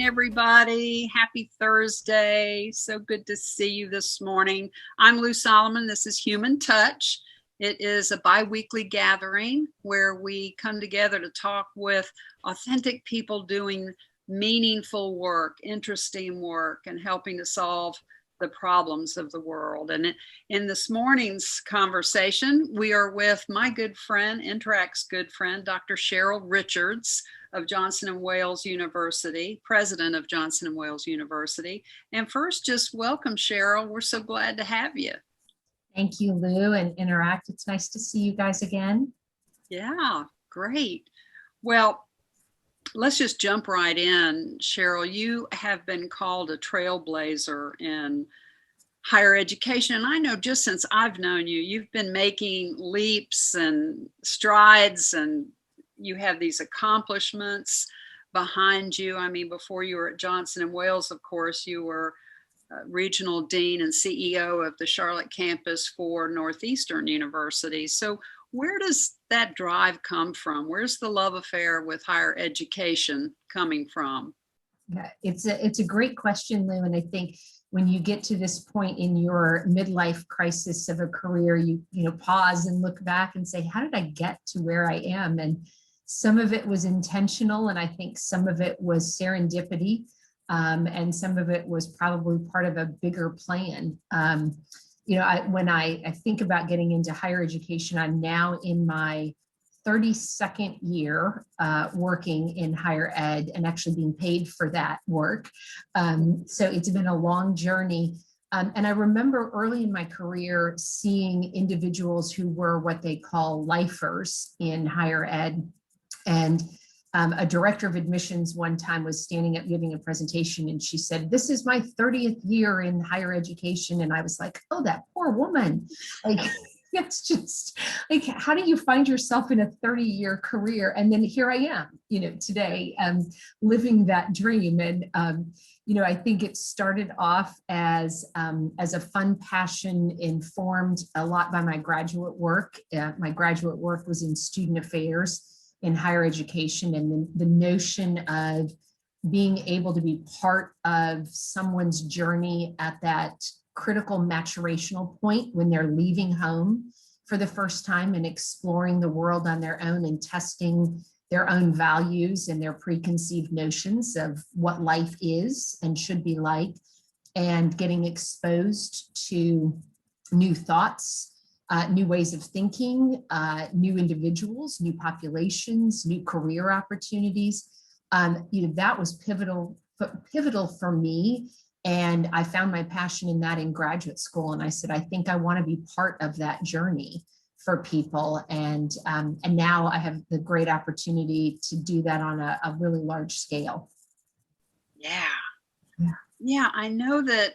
morning, everybody. Happy Thursday. So good to see you this morning. I'm Lou Solomon. This is Human Touch. It is a bi-weekly gathering where we come together to talk with authentic people doing meaningful work, interesting work, and helping to solve the problems of the world. And in this morning's conversation, we are with my good friend, Interact's good friend, Dr. Cheryl Richards of Johnson & Wales University, president of Johnson & Wales University. And first, just welcome, Cheryl. We're so glad to have you. Thank you, Lou, and Interact. It's nice to see you guys again. Yeah, great. Well, let's just jump right in. Cheryl, you have been called a trailblazer in higher education. And I know just since I've known you, you've been making leaps and strides, and you have these accomplishments behind you. I mean, before you were at Johnson & Wales, of course, you were regional dean and CEO of the Charlotte campus for Northeastern University. So where does that drive come from? Where's the love affair with higher education coming from? Yeah, it's a great question, Lou. And I think when you get to this point in your midlife crisis of a career, you pause and look back and say, how did I get to where I am? And some of it was intentional, and I think some of it was serendipity, and some of it was probably part of a bigger plan. When I think about getting into higher education, I'm now in my 32nd year working in higher ed and actually being paid for that work. So it's been a long journey. And I remember early in my career seeing individuals who were what they call lifers in higher ed. And a director of admissions one time was standing up giving a presentation, and she said, "This is my 30th year in higher education." And I was like, oh, that poor woman. Like, it's just like, how do you find yourself in a 30-year career? And then here I am, today, living that dream. And, I think it started off as a fun passion, informed a lot by my graduate work. My graduate work was in student affairs in higher education, and the notion of being able to be part of someone's journey at that critical maturational point when they're leaving home for the first time and exploring the world on their own and testing their own values and their preconceived notions of what life is and should be like, and getting exposed to new thoughts, new ways of thinking, new individuals, new populations, new career opportunities. That was pivotal for me. And I found my passion in that in graduate school. And I said, I think I want to be part of that journey for people. And now I have the great opportunity to do that on a really large scale. Yeah, I know that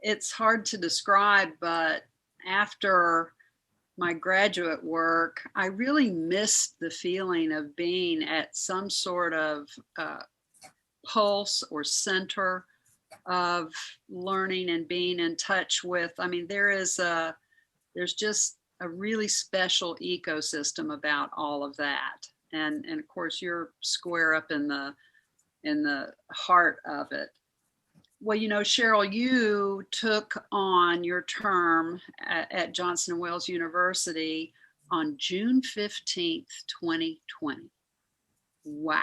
it's hard to describe, but after my graduate work, I really missed the feeling of being at some sort of pulse or center of learning and being in touch with. I mean, there's just a really special ecosystem about all of that, and of course you're square up in the heart of it. Well, Cheryl, you took on your term at Johnson & Wales University on June 15th, 2020. Wow.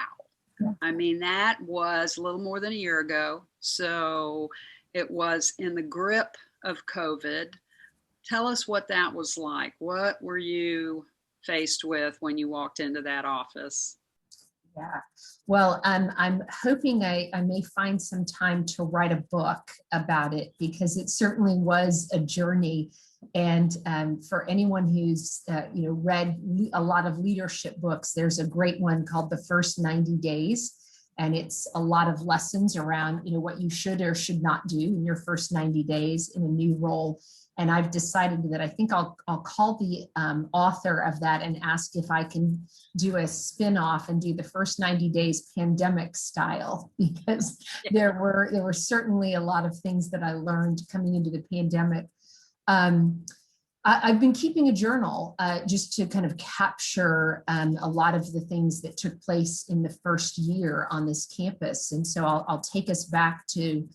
I mean, that was a little more than a year ago. So it was in the grip of COVID. Tell us what that was like. What were you faced with when you walked into that office? Yeah. Well, I'm hoping I may find some time to write a book about it, because it certainly was a journey. And for anyone who's read a lot of leadership books, there's a great one called The First 90 Days. And it's a lot of lessons around what you should or should not do in your first 90 days in a new role. And I've decided that I think I'll call the author of that and ask if I can do a spin-off and do the first 90 days pandemic style, because there were certainly a lot of things that I learned coming into the pandemic. I've been keeping a journal just to kind of capture a lot of the things that took place in the first year on this campus. And so I'll take us back to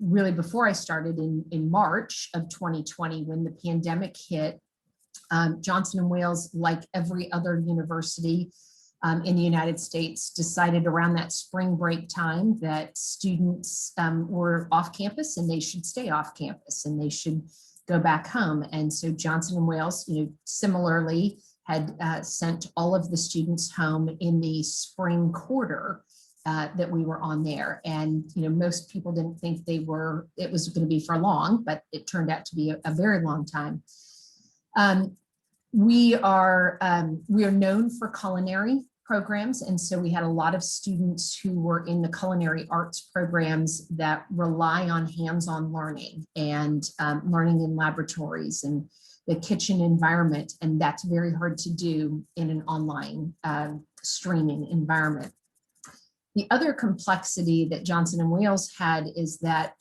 really before I started in March of 2020, when the pandemic hit. Johnson & Wales, like every other university in the United States, decided around that spring break time that students were off campus and they should stay off campus and they should go back home. And so Johnson & Wales, similarly had sent all of the students home in the spring quarter that we were on there. And, most people didn't think it was going to be for long, but it turned out to be a very long time. We are known for culinary programs. And so we had a lot of students who were in the culinary arts programs that rely on hands-on learning and learning in laboratories and the kitchen environment. And that's very hard to do in an online streaming environment. The other complexity that Johnson & Wales had is that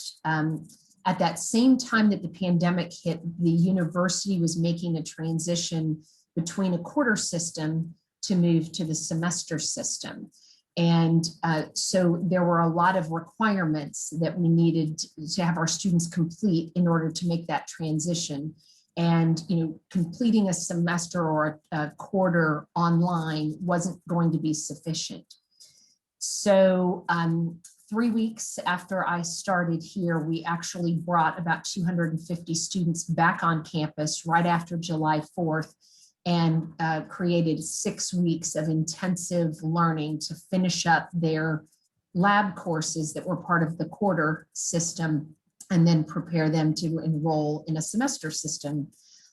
at that same time that the pandemic hit, the university was making a transition between a quarter system to move to the semester system. And so there were a lot of requirements that we needed to have our students complete in order to make that transition. And completing a semester or a quarter online wasn't going to be sufficient. So 3 weeks after I started here, we actually brought about 250 students back on campus right after July 4th and created 6 weeks of intensive learning to finish up their lab courses that were part of the quarter system and then prepare them to enroll in a semester system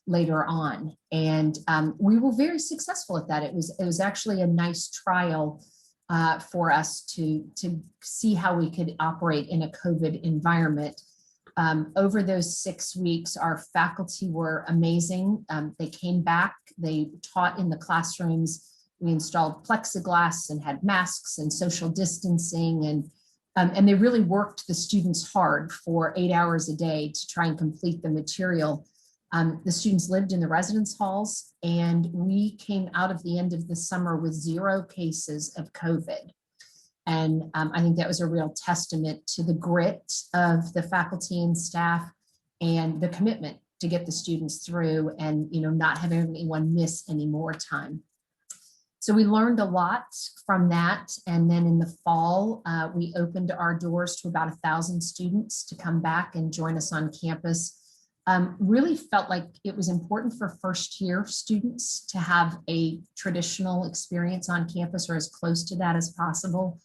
later on. And we were very successful at that. It was actually a nice trial for us to see how we could operate in a COVID environment. Over those 6 weeks, our faculty were amazing. They came back, they taught in the classrooms. We installed plexiglass and had masks and social distancing, and they really worked the students hard for 8 hours a day to try and complete the material. The students lived in the residence halls, and we came out of the end of the summer with 0 cases of COVID. And I think that was a real testament to the grit of the faculty and staff and the commitment to get the students through and not have anyone miss any more time. So we learned a lot from that. And then in the fall, we opened our doors to about 1,000 students to come back and join us on campus. Really felt like it was important for first year students to have a traditional experience on campus or as close to that as possible.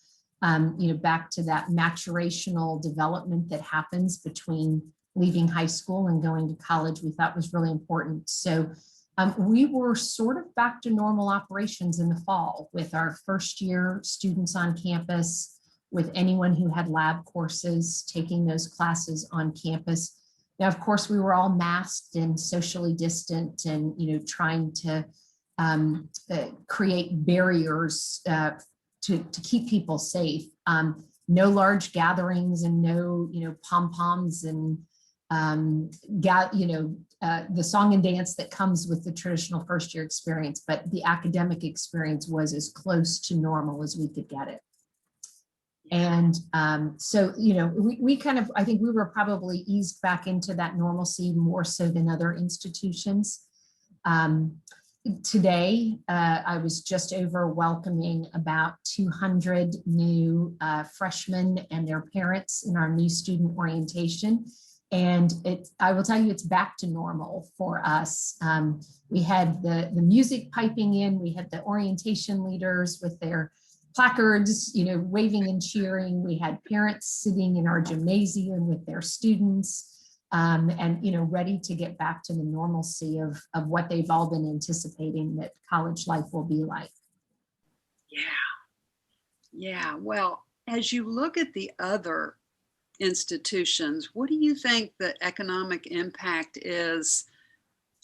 Back to that maturational development that happens between leaving high school and going to college, we thought was really important. So we were sort of back to normal operations in the fall with our first year students on campus, with anyone who had lab courses taking those classes on campus. Now, of course, we were all masked and socially distant and, trying to create barriers to keep people safe. No large gatherings and no, pom-poms and, the song and dance that comes with the traditional first year experience, but the academic experience was as close to normal as we could get it. And so, we kind of, I think we were probably eased back into that normalcy more so than other institutions. Today, I was just over welcoming about 200 new freshmen and their parents in our new student orientation. And I will tell you, it's back to normal for us. We had the music piping in, we had the orientation leaders with their placards, waving and cheering. We had parents sitting in our gymnasium with their students. And ready to get back to the normalcy of what they've all been anticipating that college life will be like. Yeah. Well, as you look at the other institutions, what do you think the economic impact is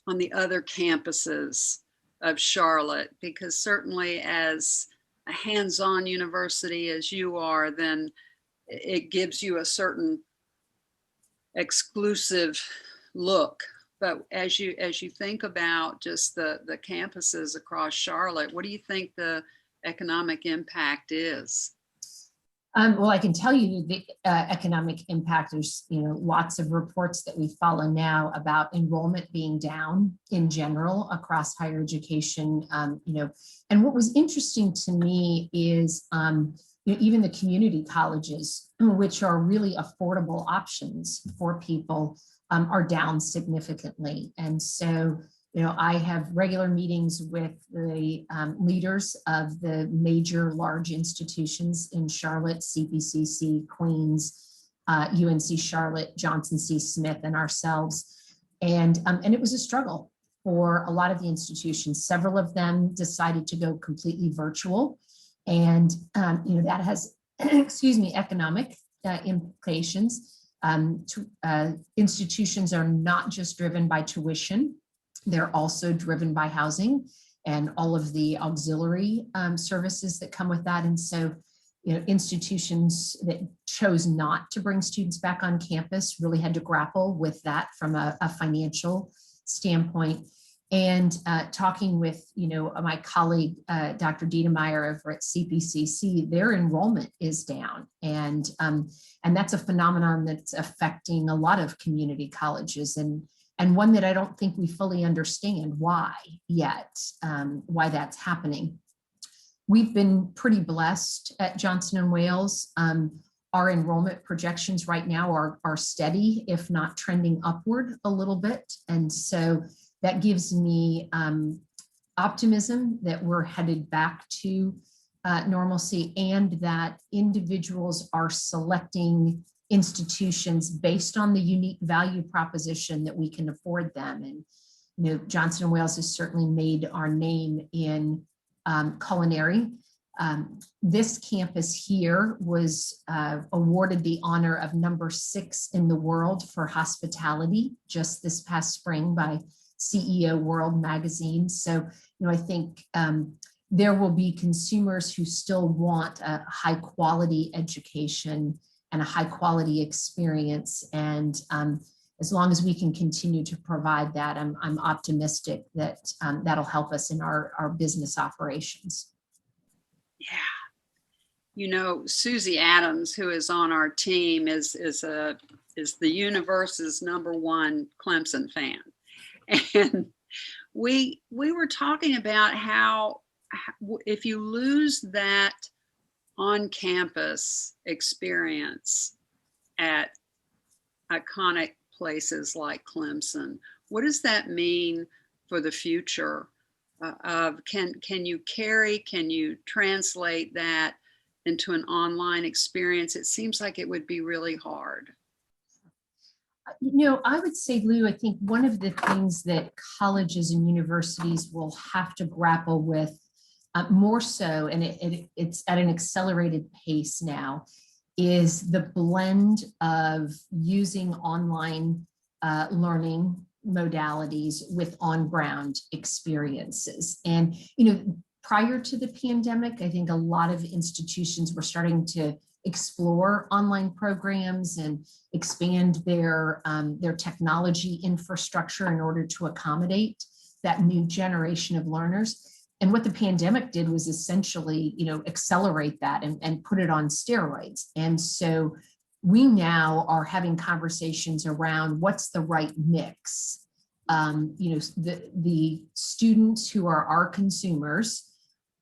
on the other campuses of Charlotte? Because certainly as a hands-on university as you are, then it gives you a certain exclusive look But as you think about just the campuses across Charlotte, what do you think the economic impact is? Well, I can tell you the economic impact. There's, lots of reports that we follow now about enrollment being down in general across higher education. And what was interesting to me is, even the community colleges, which are really affordable options for people, are down significantly. And so, I have regular meetings with the leaders of the major large institutions in Charlotte, CPCC, Queens, UNC Charlotte, Johnson C. Smith, and ourselves. And it was a struggle for a lot of the institutions. Several of them decided to go completely virtual. And, that has, economic implications. Institutions are not just driven by tuition. They're also driven by housing and all of the auxiliary services that come with that. And so, institutions that chose not to bring students back on campus really had to grapple with that from a financial standpoint. And talking with, my colleague, Dr. Diedemeyer over at CPCC, their enrollment is down. And that's a phenomenon that's affecting a lot of community colleges, and one that I don't think we fully understand why yet, why that's happening. We've been pretty blessed at Johnson & Wales. Our enrollment projections right now are steady, if not trending upward a little bit. And so that gives me optimism that we're headed back to normalcy, and that individuals are selecting institutions based on the unique value proposition that we can afford them. And Johnson & Wales has certainly made our name in culinary. This campus here was awarded the honor of number 6 in the world for hospitality just this past spring by CEO World Magazine. So, I think there will be consumers who still want a high quality education and a high quality experience. And as long as we can continue to provide that, I'm optimistic that that'll help us in our business operations. Yeah. Susie Adams, who is on our team, is the universe's #1 Clemson fan. And we were talking about how if you lose that on-campus experience at iconic places like Clemson, what does that mean for the future of can you translate that into an online experience? It seems like it would be really hard. I would say, Lou, I think one of the things that colleges and universities will have to grapple with more so, and it's at an accelerated pace now, is the blend of using online learning modalities with on-ground experiences. And, prior to the pandemic, I think a lot of institutions were starting to explore online programs and expand their technology infrastructure in order to accommodate that new generation of learners. And what the pandemic did was essentially, accelerate that and put it on steroids. And so we now are having conversations around what's the right mix. The students who are our consumers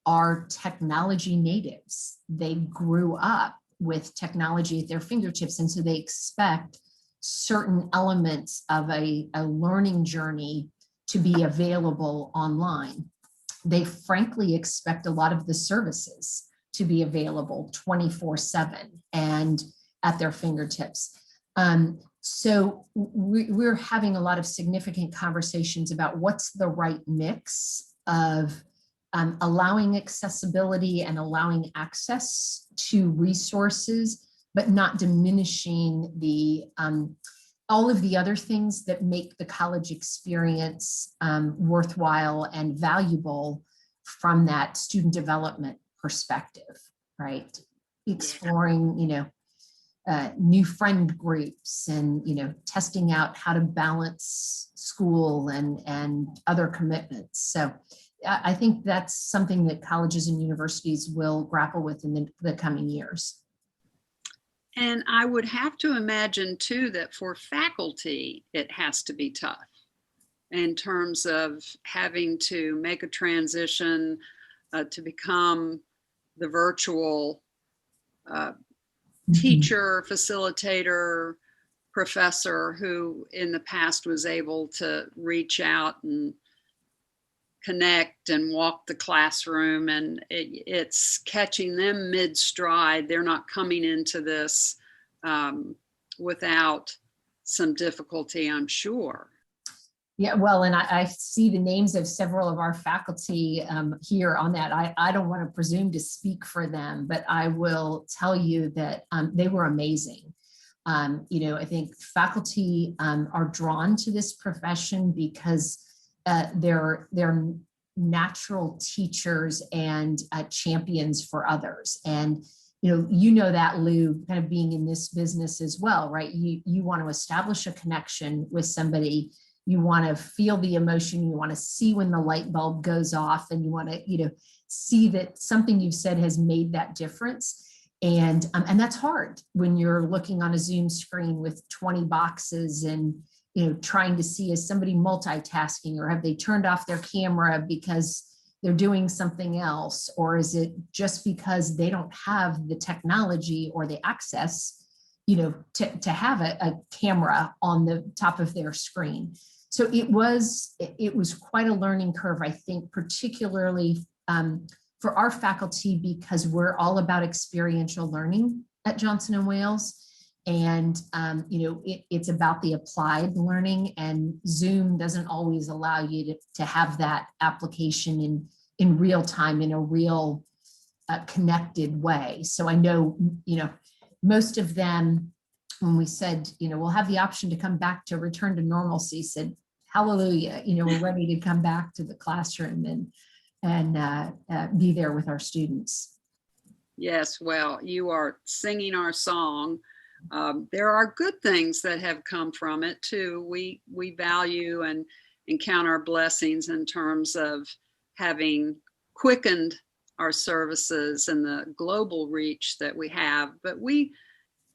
are technology natives. They grew up with technology at their fingertips. And so they expect certain elements of a learning journey to be available online. They frankly expect a lot of the services to be available 24/7 and at their fingertips. So we're having a lot of significant conversations about what's the right mix of allowing accessibility and allowing access to resources, but not diminishing the all of the other things that make the college experience worthwhile and valuable from that student development perspective, right? Exploring, new friend groups and, testing out how to balance school and other commitments. So I think that's something that colleges and universities will grapple with in the coming years. And I would have to imagine too that for faculty, it has to be tough in terms of having to make a transition to become the virtual teacher, facilitator, professor who in the past was able to reach out and connect and walk the classroom, and it's catching them mid-stride. They're not coming into this without some difficulty, I'm sure. Yeah, well, and I see the names of several of our faculty here on that. I don't want to presume to speak for them, but I will tell you that they were amazing. I think faculty are drawn to this profession because they're natural teachers and champions for others. And that, Lou, kind of being in this business as well, right? You want to establish a connection with somebody. You want to feel the emotion. You want to see when the light bulb goes off, and you want to, see that something you've said has made that difference. And that's hard when you're looking on a Zoom screen with 20 boxes and, trying to see, is somebody multitasking, or have they turned off their camera because they're doing something else? Or is it just because they don't have the technology or the access, to have a camera on the top of their screen? So it was quite a learning curve, I think, particularly for our faculty, because we're all about experiential learning at Johnson & Wales. And, it's about the applied learning, and Zoom doesn't always allow you to have that application in real time, in a real connected way. So I know, most of them, when we said, we'll have the option to come back to return to normalcy, said, hallelujah, we're ready to come back to the classroom and be there with our students. Yes, well, you are singing our song. There are good things that have come from it too. We value and count our blessings in terms of having quickened our services and the global reach that we have. But we,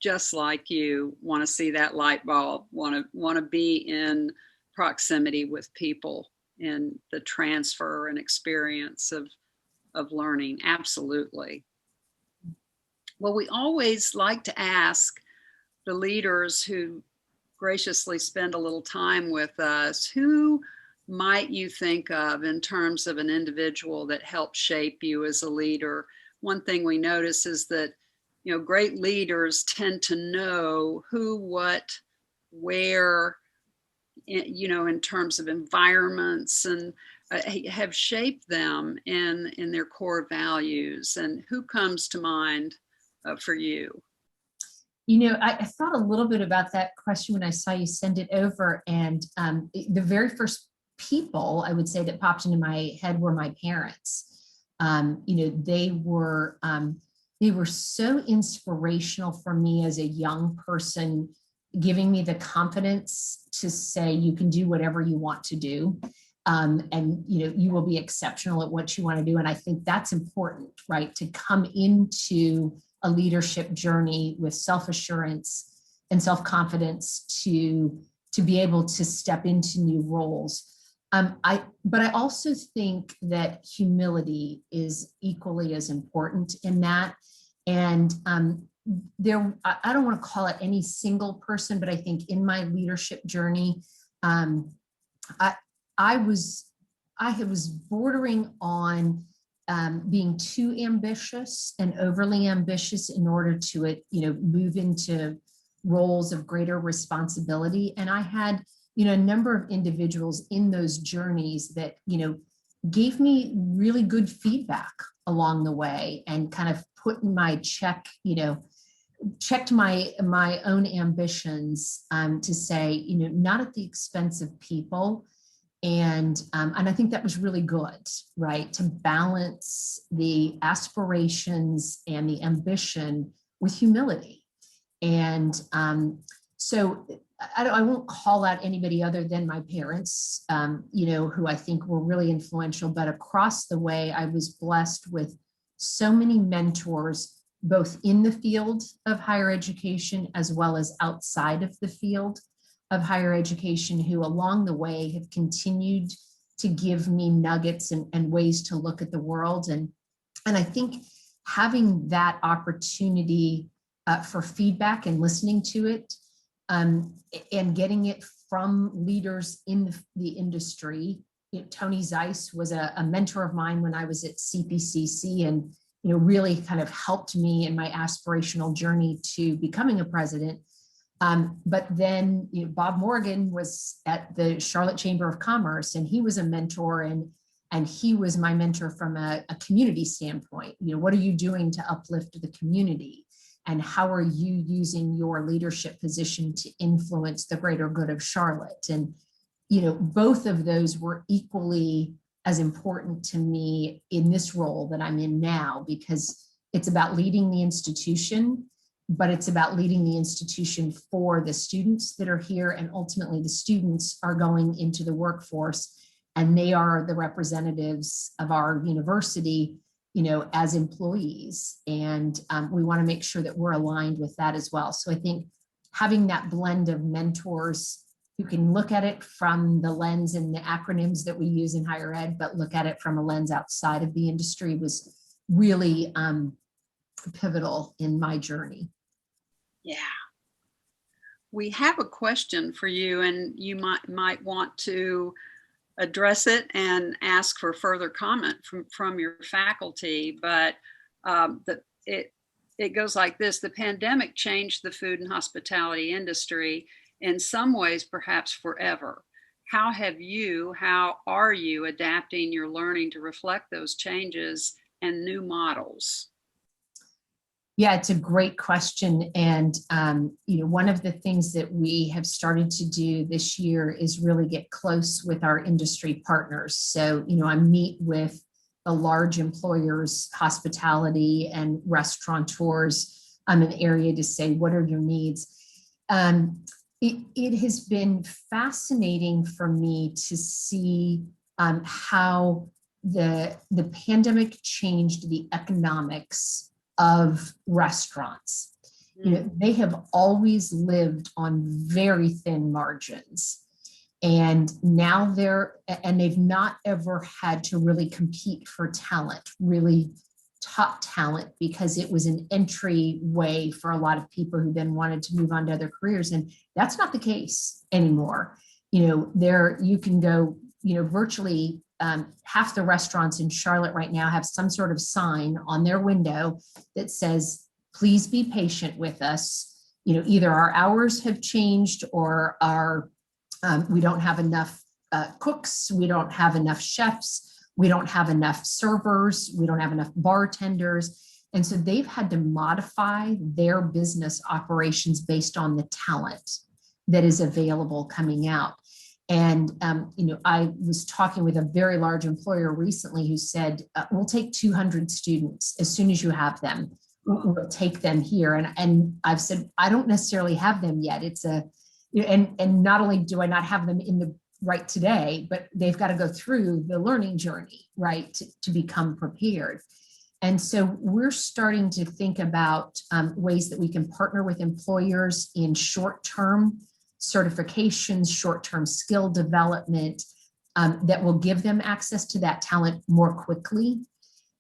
just like you, want to see that light bulb, want to be in proximity with people in the transfer and experience of learning. Absolutely. Well, we always like to ask the leaders who graciously spend a little time with us, who might you think of in terms of an individual that helped shape you as a leader? One thing we notice is that, great leaders tend to know who, what, where, in terms of environments, and have shaped them in their core values. And who comes to mind for you? I thought a little bit about that question when I saw you send it over. And the very first people I would say that popped into my head were my parents. They were so inspirational for me as a young person, giving me the confidence to say, you can do whatever you want to do. And you will be exceptional at what you want to do. And I think that's important, right? To come into a leadership journey with self-assurance and self-confidence to be able to step into new roles. But I also think that humility is equally as important in that. And I don't want to call it any single person, but I think in my leadership journey, I was bordering on being too ambitious and overly ambitious in order to move into roles of greater responsibility. And I had a number of individuals in those journeys that gave me really good feedback along the way, and kind of put in my checked my own ambitions to say, not at the expense of people. And I think that was really good, right? To balance the aspirations and the ambition with humility. And So I won't call out anybody other than my parents, who I think were really influential, but across the way, I was blessed with so many mentors, both in the field of higher education as well as outside of the field of higher education, who along the way have continued to give me nuggets and ways to look at the world. And I think having that opportunity for feedback and listening to it, and getting it from leaders in the industry. Tony Zeiss was a mentor of mine when I was at CPCC, and really kind of helped me in my aspirational journey to becoming a president. But then Bob Morgan was at the Charlotte Chamber of Commerce, and he was a mentor, and he was my mentor from a community standpoint. What are you doing to uplift the community? And how are you using your leadership position to influence the greater good of Charlotte? And, both of those were equally as important to me in this role that I'm in now, because it's about leading the institution, but it's about leading the institution for the students that are here. And ultimately the students are going into the workforce, and they are the representatives of our university, as employees. And we want to make sure that we're aligned with that as well. So I think having that blend of mentors who can look at it from the lens and the acronyms that we use in higher ed, but look at it from a lens outside of the industry was really pivotal in my journey. Yeah. We have a question for you, and you might want to address it and ask for further comment from your faculty. But it goes like this: the pandemic changed the food and hospitality industry in some ways, perhaps forever. How are you adapting your learning to reflect those changes and new models? Yeah, it's a great question. And, one of the things that we have started to do this year is really get close with our industry partners. So, I meet with the large employers, hospitality and restaurateurs in an area to say, what are your needs? It has been fascinating for me to see how the pandemic changed the economics of restaurants. They have always lived on very thin margins, and now they've not ever had to really compete for talent, really top talent, because it was an entry way for a lot of people who then wanted to move on to other careers. And that's not the case anymore. There you can go, virtually half the restaurants in Charlotte right now have some sort of sign on their window that says, please be patient with us. Either our hours have changed, or we don't have enough cooks, we don't have enough chefs, we don't have enough servers, we don't have enough bartenders. And so they've had to modify their business operations based on the talent that is available coming out. And, I was talking with a very large employer recently who said, we'll take 200 students as soon as you have them. We'll take them here. And I've said, I don't necessarily have them yet. And not only do I not have them in the right today, but they've got to go through the learning journey, right, to become prepared. And so we're starting to think about ways that we can partner with employers in short-term certifications, short-term skill development that will give them access to that talent more quickly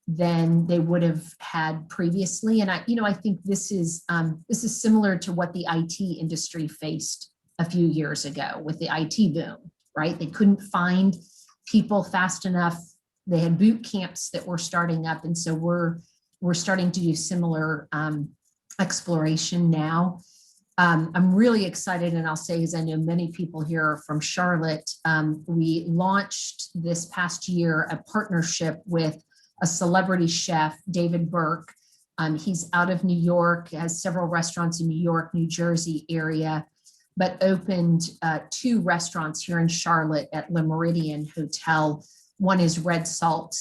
than they would have had previously. And I think this is similar to what the IT industry faced a few years ago with the IT boom, right? They couldn't find people fast enough. They had boot camps that were starting up. And so we're starting to do similar exploration now. I'm really excited, and I'll say, as I know many people here are from Charlotte, we launched this past year a partnership with a celebrity chef, David Burke. He's out of New York, has several restaurants in New York, New Jersey area, but opened 2 restaurants here in Charlotte at Le Meridien Hotel. One is Red Salt,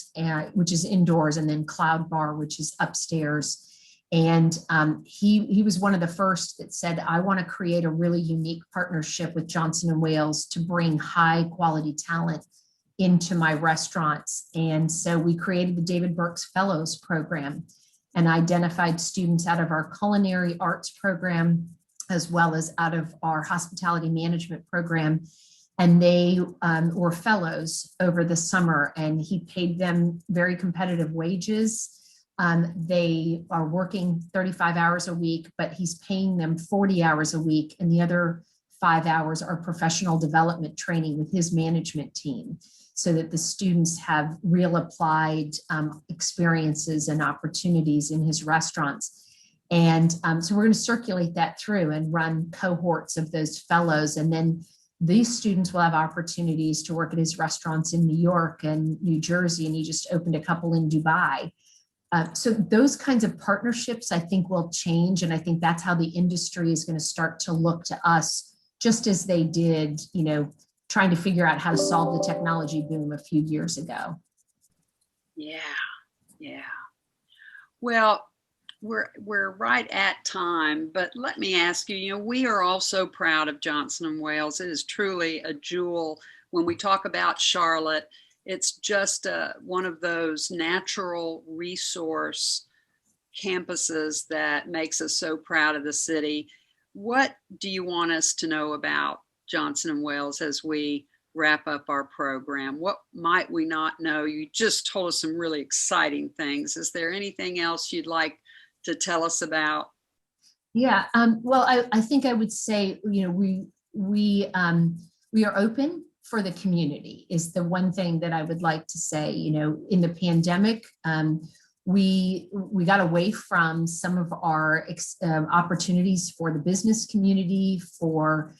which is indoors, and then Cloud Bar, which is upstairs. And he was one of the first that said, I want to create a really unique partnership with Johnson & Wales to bring high quality talent into my restaurants. And so we created the David Burke's Fellows Program and identified students out of our culinary arts program, as well as out of our hospitality management program. And they were fellows over the summer, and he paid them very competitive wages. They are working 35 hours a week, but he's paying them 40 hours a week. And the other 5 hours are professional development training with his management team, so that the students have real applied experiences and opportunities in his restaurants. And so we're going to circulate that through and run cohorts of those fellows. And then these students will have opportunities to work at his restaurants in New York and New Jersey, and he just opened a couple in Dubai. So those kinds of partnerships, I think, will change. And I think that's how the industry is going to start to look to us, just as they did, trying to figure out how to solve the technology boom a few years ago. Yeah. Well, we're right at time, but let me ask you, we are all so proud of Johnson & Wales. It is truly a jewel. When we talk about Charlotte, it's just one of those natural resource campuses that makes us so proud of the city. What do you want us to know about Johnson & Wales as we wrap up our program? What might we not know? You just told us some really exciting things. Is there anything else you'd like to tell us about? Yeah, well, I think I would say, we are open for the community is the one thing that I would like to say. In the pandemic, we got away from some of our opportunities for the business community, for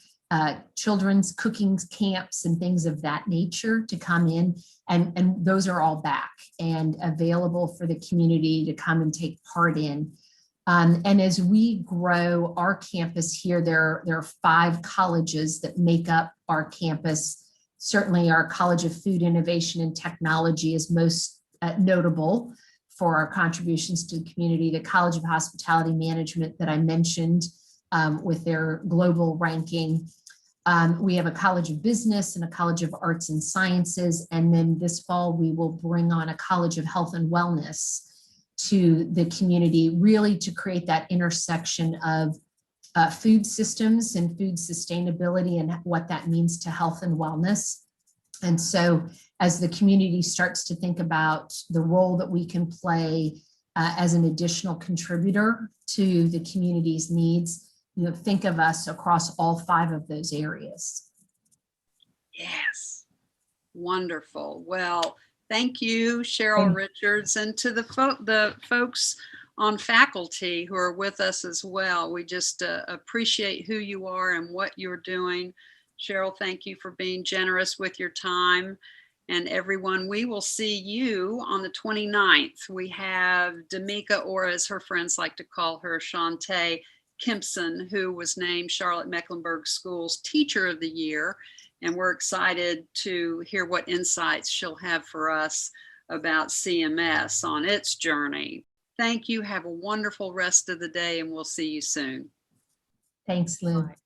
children's cooking camps and things of that nature to come in. And those are all back and available for the community to come and take part in. And as we grow our campus here, there are 5 colleges that make up our campus. Certainly our College of Food Innovation and Technology is most notable for our contributions to the community. The College of Hospitality Management that I mentioned with their global ranking. We have a College of Business and a College of Arts and Sciences. And then this fall, we will bring on a College of Health and Wellness to the community, really to create that intersection of food systems and food sustainability and what that means to health and wellness. And so as the community starts to think about the role that we can play as an additional contributor to the community's needs, think of us across all 5 of those areas. Yes, wonderful. Well, thank you, Cheryl Richards, and to the folks on faculty who are with us as well. We just appreciate who you are and what you're doing. Cheryl, thank you for being generous with your time. And everyone, we will see you on the 29th. We have D'Amica, or as her friends like to call her, Shantae Kempson, who was named Charlotte Mecklenburg Schools Teacher of the Year. And we're excited to hear what insights she'll have for us about CMS on its journey. Thank you. Have a wonderful rest of the day, and we'll see you soon. Thanks, Lou. Bye.